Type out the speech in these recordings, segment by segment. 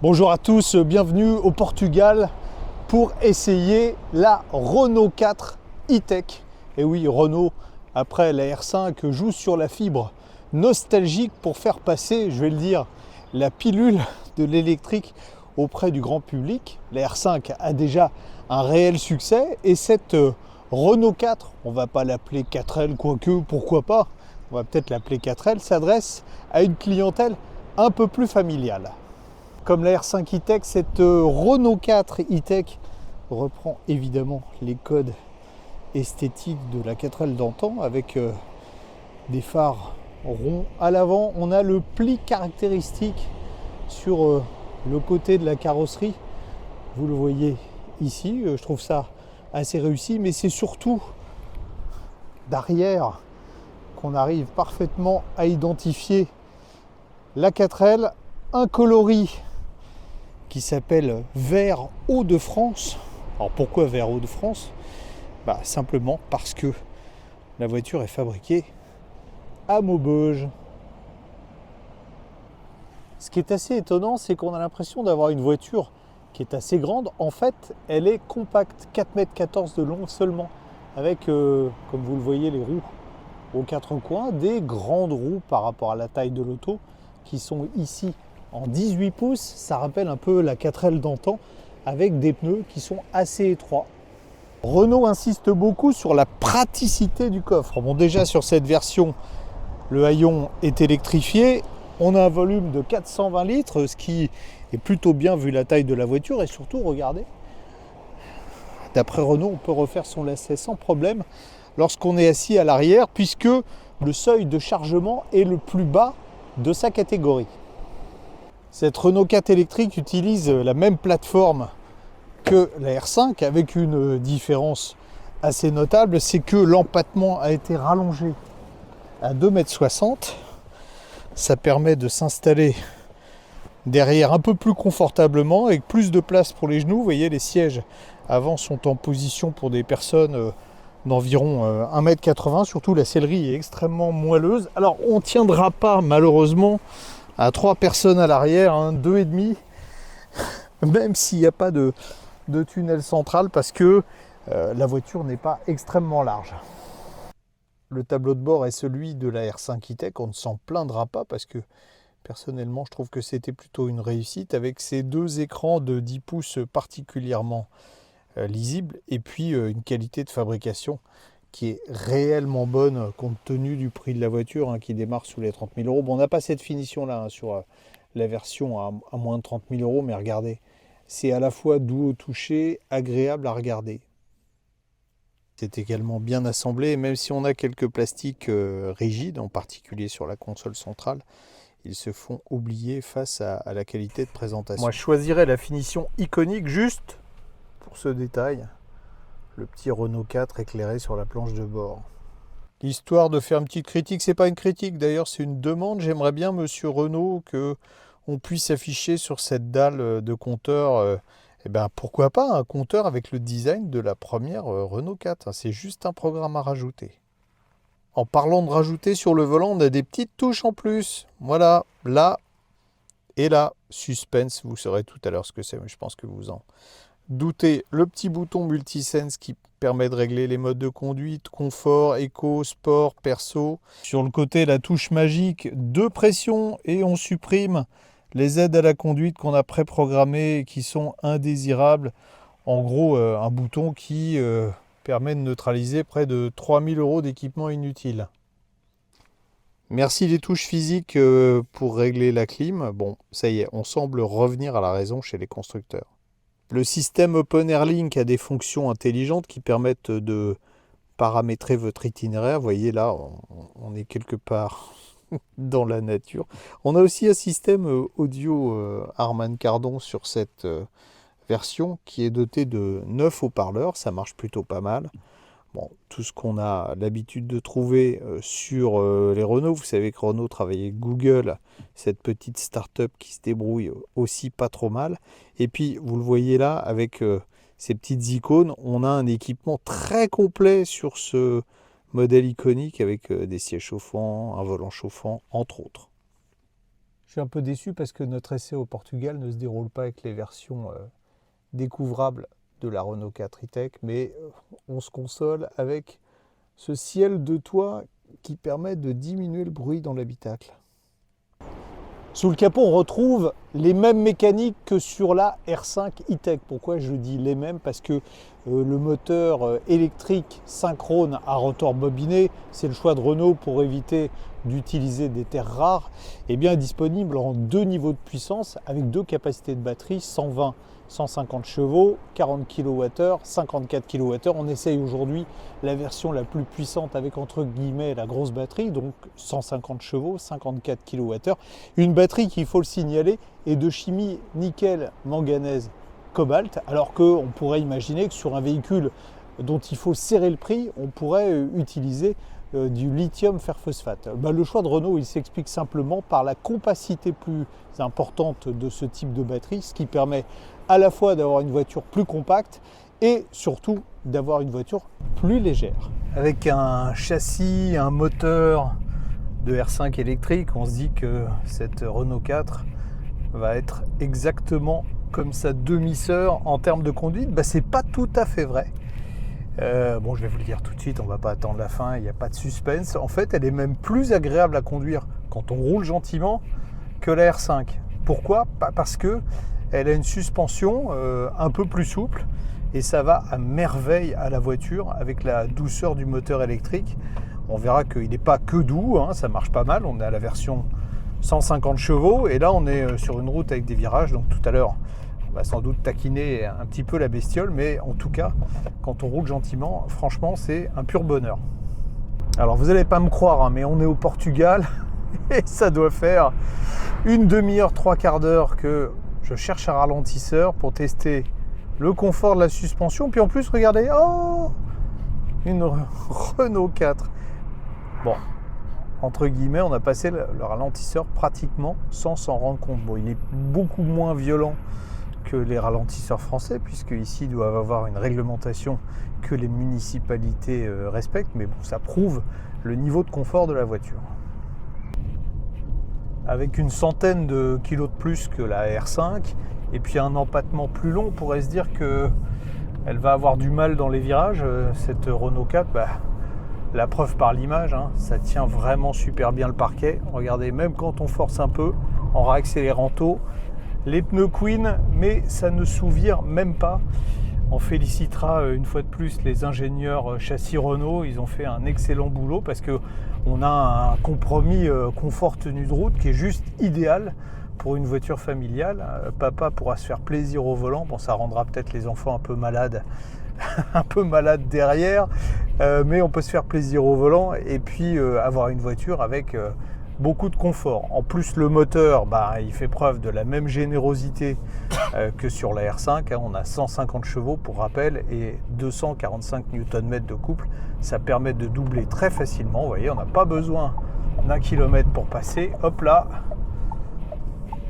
Bonjour à tous, bienvenue au Portugal pour essayer la Renault 4 e-Tech. Et oui, Renault, après la R5, joue sur la fibre nostalgique pour faire passer, je vais le dire, la pilule de l'électrique auprès du grand public. La R5 a déjà un réel succès et cette Renault 4, on va pas l'appeler 4L, quoique pourquoi pas, on va peut-être l'appeler 4L, s'adresse à une clientèle un peu plus familiale. Comme la R5 e-Tech, cette Renault 4 e-Tech reprend évidemment les codes esthétiques de la 4L d'antan avec des phares ronds à l'avant. On a le pli caractéristique sur le côté de la carrosserie. Vous le voyez ici, je trouve ça assez réussi, mais c'est surtout derrière qu'on arrive parfaitement à identifier la 4L, un coloris qui s'appelle Vert Hauts-de-France. Alors pourquoi Vert Hauts-de-France ? Simplement parce que la voiture est fabriquée à Maubeuge. Ce qui est assez étonnant, c'est qu'on a l'impression d'avoir une voiture qui est assez grande. En fait, elle est compacte, 4,14 m de long seulement, avec, comme vous le voyez, les roues aux quatre coins, des grandes roues par rapport à la taille de l'auto, qui sont ici en 18 pouces, ça rappelle un peu la 4L d'antan, avec des pneus qui sont assez étroits. Renault insiste beaucoup sur la praticité du coffre. Bon, déjà sur cette version, le haillon est électrifié. On a un volume de 420 litres, ce qui est plutôt bien vu la taille de la voiture. Et surtout, regardez, d'après Renault, on peut refaire son lacet sans problème lorsqu'on est assis à l'arrière, puisque le seuil de chargement est le plus bas de sa catégorie. Cette Renault 4 électrique utilise la même plateforme que la R5 avec une différence assez notable, c'est que l'empattement a été rallongé à 2,60 m. Ça permet de s'installer derrière un peu plus confortablement avec plus de place pour les genoux. Vous voyez, les sièges avant sont en position pour des personnes d'environ 1,80 m. Surtout la sellerie est extrêmement moelleuse. Alors on ne tiendra pas malheureusement à 3 personnes à l'arrière, 2,5 m, même s'il n'y a pas de tunnel central parce que la voiture n'est pas extrêmement large. Le tableau de bord est celui de la R5 e-Tech, on ne s'en plaindra pas parce que personnellement je trouve que c'était plutôt une réussite avec ces deux écrans de 10 pouces particulièrement lisibles et puis une qualité de fabrication qui est réellement bonne compte tenu du prix de la voiture qui démarre sous les 30 000 euros. Bon, on n'a pas cette finition là sur la version à moins de 30 000 euros, mais regardez, c'est à la fois doux au toucher, agréable à regarder. C'est également bien assemblé, et même si on a quelques plastiques rigides, en particulier sur la console centrale, ils se font oublier face à la qualité de présentation. Moi, je choisirais la finition iconique juste pour ce détail. Le petit Renault 4 éclairé sur la planche de bord. Histoire de faire une petite critique, c'est pas une critique d'ailleurs, c'est une demande. J'aimerais bien, monsieur Renault, qu'on puisse afficher sur cette dalle de compteur, pourquoi pas un compteur avec le design de la première Renault 4. C'est juste un programme à rajouter. En parlant de rajouter sur le volant, on a des petites touches en plus. Voilà, là et là. Suspense, vous saurez tout à l'heure ce que c'est, mais je pense que vous en doutez. Le petit bouton multisense qui permet de régler les modes de conduite, confort, éco, sport, perso. Sur le côté, la touche magique de pression et on supprime les aides à la conduite qu'on a préprogrammées et qui sont indésirables. En gros, un bouton qui permet de neutraliser près de 3 000 € d'équipement inutile. Merci les touches physiques pour régler la clim. Bon, ça y est, on semble revenir à la raison chez les constructeurs. Le système Open Air Link a des fonctions intelligentes qui permettent de paramétrer votre itinéraire. Vous voyez là, on est quelque part dans la nature. On a aussi un système audio Harman Kardon sur cette version qui est doté de 9 haut-parleurs. Ça marche plutôt pas mal. Bon, tout ce qu'on a l'habitude de trouver sur les Renault. Vous savez que Renault travaille avec Google, cette petite start-up qui se débrouille aussi pas trop mal. Et puis, vous le voyez là, avec ces petites icônes, on a un équipement très complet sur ce modèle iconique avec des sièges chauffants, un volant chauffant, entre autres. Je suis un peu déçu parce que notre essai au Portugal ne se déroule pas avec les versions découvrables de la Renault 4 e-Tech, mais on se console avec ce ciel de toit qui permet de diminuer le bruit dans l'habitacle. Sous le capot, on retrouve les mêmes mécaniques que sur la R5 e-Tech. Pourquoi je dis les mêmes? Parce que le moteur électrique synchrone à rotor bobiné, c'est le choix de Renault pour éviter d'utiliser des terres rares, est bien disponible en 2 niveaux de puissance avec 2 capacités de batterie, 120 150 chevaux, 40 kWh, 54 kWh. On essaye aujourd'hui la version la plus puissante avec entre guillemets la grosse batterie, donc 150 chevaux, 54 kWh. Une batterie qui, il faut le signaler, est de chimie nickel, manganèse, cobalt, alors qu'on pourrait imaginer que sur un véhicule dont il faut serrer le prix, on pourrait utiliser du lithium fer phosphate. Le choix de Renault, il s'explique simplement par la compacité plus importante de ce type de batterie, ce qui permet à la fois d'avoir une voiture plus compacte et surtout d'avoir une voiture plus légère. Avec un châssis, un moteur de R5 électrique, on se dit que cette Renault 4 va être exactement comme sa demi-sœur en termes de conduite. C'est pas tout à fait vrai. Je vais vous le dire tout de suite, on ne va pas attendre la fin, il n'y a pas de suspense. En fait, elle est même plus agréable à conduire quand on roule gentiment que la R5. Pourquoi? Parce que elle a une suspension un peu plus souple et ça va à merveille à la voiture avec la douceur du moteur électrique. On verra qu'il n'est pas que doux, ça marche pas mal. On est à la version 150 chevaux et là on est sur une route avec des virages, donc tout à l'heure on va sans doute taquiner un petit peu la bestiole, mais en tout cas quand on roule gentiment, franchement c'est un pur bonheur. Alors vous n'allez pas me croire, mais on est au Portugal et ça doit faire une demi-heure, 3/4 d'heure que je cherche un ralentisseur pour tester le confort de la suspension. Puis en plus, regardez, une Renault 4. Bon, entre guillemets, on a passé le ralentisseur pratiquement sans s'en rendre compte. Bon, il est beaucoup moins violent que les ralentisseurs français, puisque ici, ils doivent avoir une réglementation que les municipalités respectent. Mais bon, ça prouve le niveau de confort de la voiture. Avec une centaine de kilos de plus que la R5 et puis un empattement plus long, on pourrait se dire qu'elle va avoir du mal dans les virages. Cette Renault 4, la preuve par l'image, ça tient vraiment super bien le parquet. Regardez, même quand on force un peu en réaccélérant tôt, les pneus Queen, mais ça ne souvire même pas. On félicitera une fois de plus les ingénieurs châssis Renault, ils ont fait un excellent boulot parce qu'on a un compromis confort tenue de route qui est juste idéal pour une voiture familiale. Papa pourra se faire plaisir au volant, bon ça rendra peut-être les enfants un peu malades, derrière, mais on peut se faire plaisir au volant et puis avoir une voiture avec beaucoup de confort. En plus le moteur, il fait preuve de la même générosité que sur la R5. On a 150 chevaux pour rappel et 245 Nm de couple. Ça permet de doubler très facilement. Vous voyez, on n'a pas besoin d'1 km pour passer. Hop là.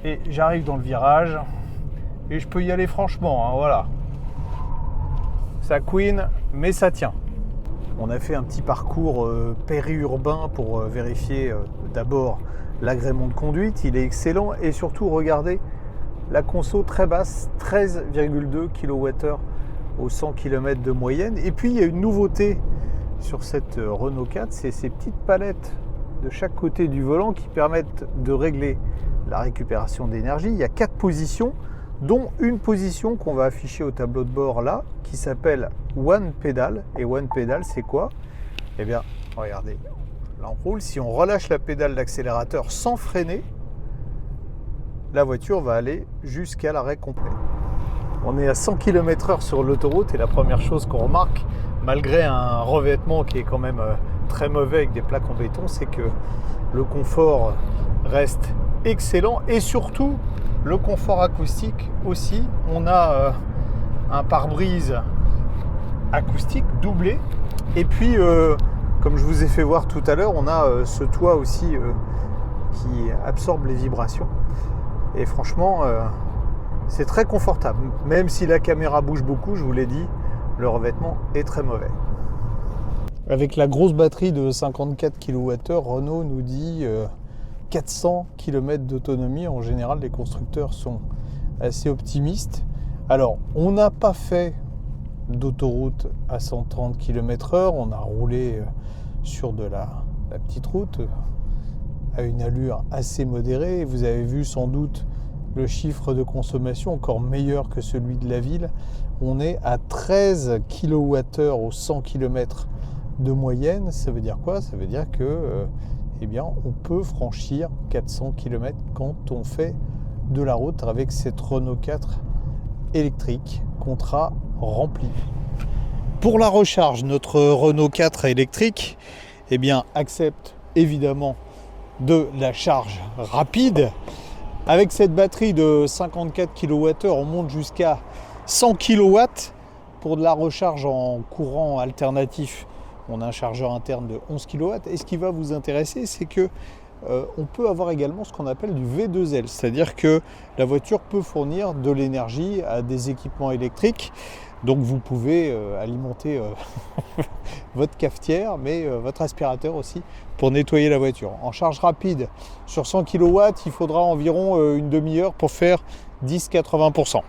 Et j'arrive dans le virage et je peux y aller franchement. Voilà. Ça couine, mais ça tient. On a fait un petit parcours périurbain pour vérifier d'abord l'agrément de conduite. Il est excellent et surtout, regardez la conso très basse, 13,2 kWh au 100 km de moyenne. Et puis, il y a une nouveauté sur cette Renault 4, c'est ces petites palettes de chaque côté du volant qui permettent de régler la récupération d'énergie. Il y a 4 positions, dont une position qu'on va afficher au tableau de bord là, qui s'appelle One Pedal. Et One Pedal, c'est quoi? Eh bien, regardez, là on roule. Si on relâche la pédale d'accélérateur sans freiner, la voiture va aller jusqu'à l'arrêt complet. On est à 100 km/h sur l'autoroute et la première chose qu'on remarque, malgré un revêtement qui est quand même très mauvais avec des plaques en béton, c'est que le confort reste excellent et surtout le confort acoustique aussi. On a un pare-brise acoustique doublé et puis comme je vous ai fait voir tout à l'heure, on a ce toit aussi qui absorbe les vibrations et franchement c'est très confortable. Même si la caméra bouge beaucoup, je vous l'ai dit, le revêtement est très mauvais. Avec la grosse batterie de 54 kWh, Renault nous dit 400 km d'autonomie. En général, les constructeurs sont assez optimistes. Alors, on n'a pas fait d'autoroute à 130 km/h, on a roulé sur de la petite route à une allure assez modérée. Vous avez vu sans doute le chiffre de consommation encore meilleur que celui de la ville. On est à 13 kWh au 100 km de moyenne. Ça veut dire quoi? Ça veut dire que eh bien, on peut franchir 400 km quand on fait de la route avec cette Renault 4 électrique. Contrat rempli. Pour la recharge, notre Renault 4 électrique eh bien, accepte évidemment de la charge rapide. Avec cette batterie de 54 kWh, on monte jusqu'à 100 kW. Pour de la recharge en courant alternatif, on a un chargeur interne de 11 kW. Et ce qui va vous intéresser, c'est que on peut avoir également ce qu'on appelle du V2L, c'est-à-dire que la voiture peut fournir de l'énergie à des équipements électriques. Donc vous pouvez alimenter votre cafetière, mais votre aspirateur aussi pour nettoyer la voiture. En charge rapide, sur 100 kW, il faudra environ une demi-heure pour faire 10-80%.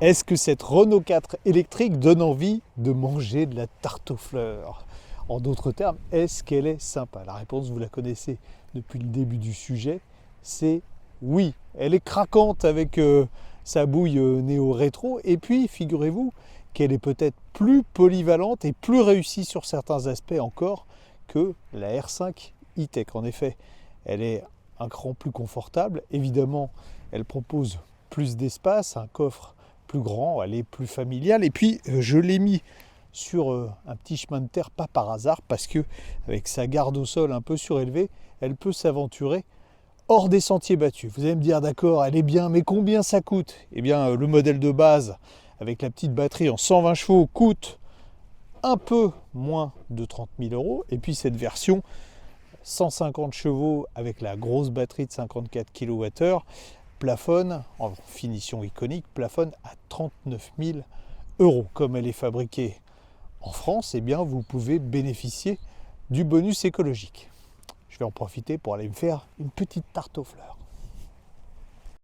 Est-ce que cette Renault 4 électrique donne envie de manger de la tarte aux fleurs? En d'autres termes, est-ce qu'elle est sympa? La réponse, vous la connaissez depuis le début du sujet, c'est oui. Elle est craquante avec sa bouille néo-rétro, et puis figurez-vous qu'elle est peut-être plus polyvalente et plus réussie sur certains aspects encore que la R5 E-Tech. En effet, elle est un cran plus confortable. Évidemment, elle propose plus d'espace, un coffre plus grand, elle est plus familiale. Et puis, je l'ai mis sur un petit chemin de terre, pas par hasard, parce que avec sa garde au sol un peu surélevée, elle peut s'aventurer hors des sentiers battus. Vous allez me dire, d'accord, elle est bien, mais combien ça coûte? Eh bien, le modèle de base, avec la petite batterie en 120 chevaux, coûte un peu moins de 30 000 €. Et puis cette version 150 chevaux avec la grosse batterie de 54 kWh plafonne, en finition iconique, plafonne à 39 000 €. Comme elle est fabriquée en France, eh bien, vous pouvez bénéficier du bonus écologique. Je vais en profiter pour aller me faire une petite tarte aux fleurs.